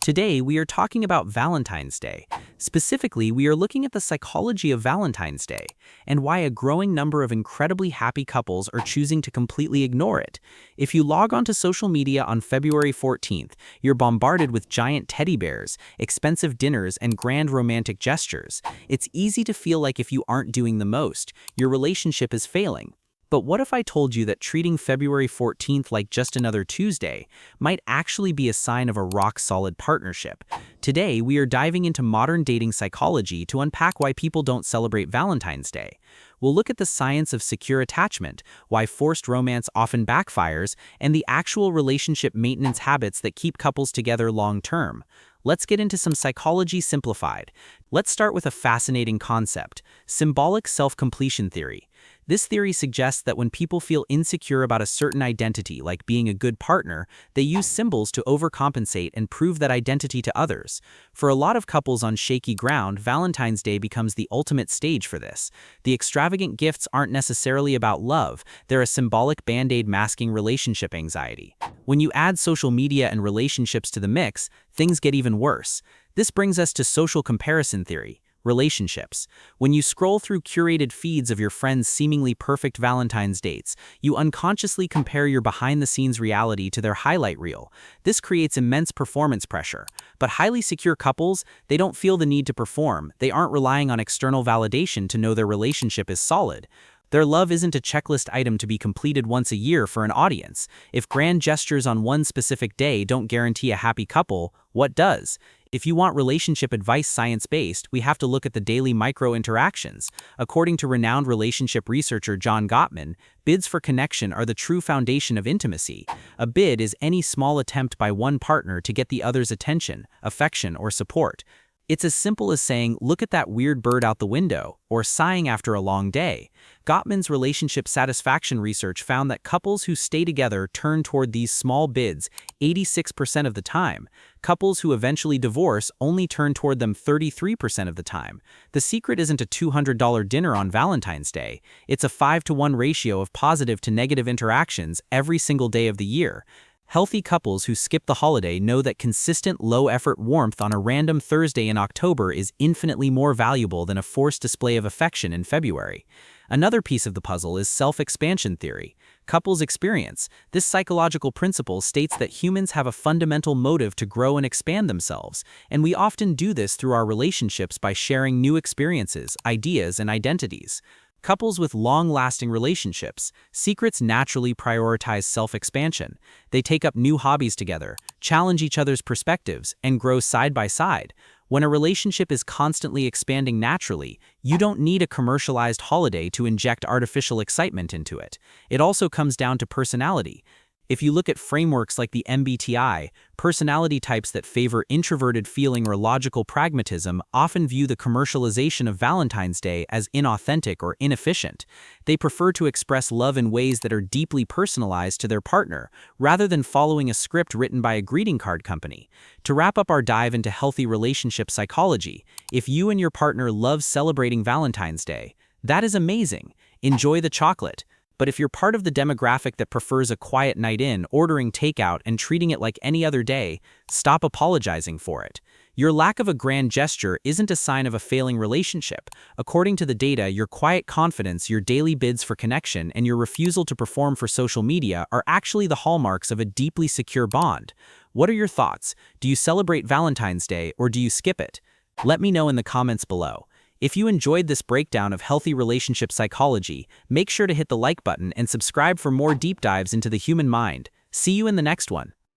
Today, we are talking about Valentine's Day. Specifically, we are looking at the psychology of Valentine's Day and why a growing number of incredibly happy couples are choosing to completely ignore it. If you log onto social media on February 14th, you're bombarded with giant teddy bears, expensive dinners, and grand romantic gestures. It's easy to feel like if you aren't doing the most, your relationship is failing. But what if I told you that treating February 14th like just another Tuesday might actually be a sign of a rock-solid partnership? Today, we are diving into modern dating psychology to unpack why people don't celebrate Valentine's Day. We'll look at the science of secure attachment, why forced romance often backfires, and the actual relationship maintenance habits that keep couples together long-term. Let's get into some psychology simplified. Let's start with a fascinating concept: symbolic self-completion theory. This theory suggests that when people feel insecure about a certain identity, like being a good partner, they use symbols to overcompensate and prove that identity to others. For a lot of couples on shaky ground, Valentine's Day becomes the ultimate stage for this. The extravagant gifts aren't necessarily about love, they're a symbolic band-aid masking relationship anxiety. When you add social media and relationships to the mix, things get even worse. This brings us to social comparison theory. Relationships. When you scroll through curated feeds of your friends' seemingly perfect Valentine's dates, you unconsciously compare your behind-the-scenes reality to their highlight reel. This creates immense performance pressure. But highly secure couples, they don't feel the need to perform. They aren't relying on external validation to know their relationship is solid. Their love isn't a checklist item to be completed once a year for an audience. If grand gestures on one specific day don't guarantee a happy couple, what does? If you want relationship advice science-based, we have to look at the daily micro-interactions. According to renowned relationship researcher John Gottman, bids for connection are the true foundation of intimacy. A bid is any small attempt by one partner to get the other's attention, affection, or support. It's as simple as saying, "Look at that weird bird out the window," or sighing after a long day. Gottman's relationship satisfaction research found that couples who stay together turn toward these small bids 86% of the time. Couples who eventually divorce only turn toward them 33% of the time. The secret isn't a $200 dinner on Valentine's Day. It's a 5-to-1 ratio of positive to negative interactions every single day of the year. Healthy couples who skip the holiday know that consistent low-effort warmth on a random Thursday in October is infinitely more valuable than a forced display of affection in February. Another piece of the puzzle is self-expansion theory. Couples experience. This psychological principle states that humans have a fundamental motive to grow and expand themselves, and we often do this through our relationships by sharing new experiences, ideas, and identities. Couples with long-lasting relationships, secrets naturally prioritize self-expansion. They take up new hobbies together, challenge each other's perspectives, and grow side by side. When a relationship is constantly expanding naturally, you don't need a commercialized holiday to inject artificial excitement into it. It also comes down to personality. If you look at frameworks like the MBTI, personality types that favor introverted feeling or logical pragmatism often view the commercialization of Valentine's Day as inauthentic or inefficient. They prefer to express love in ways that are deeply personalized to their partner, rather than following a script written by a greeting card company. To wrap up our dive into healthy relationship psychology, if you and your partner love celebrating Valentine's Day, that is amazing. Enjoy the chocolate. But if you're part of the demographic that prefers a quiet night in, ordering takeout, and treating it like any other day, stop apologizing for it. Your lack of a grand gesture isn't a sign of a failing relationship. According to the data, your quiet confidence, your daily bids for connection, and your refusal to perform for social media are actually the hallmarks of a deeply secure bond. What are your thoughts? Do you celebrate Valentine's Day, or do you skip it? Let me know in the comments below. If you enjoyed this breakdown of healthy relationship psychology, make sure to hit the like button and subscribe for more deep dives into the human mind. See you in the next one.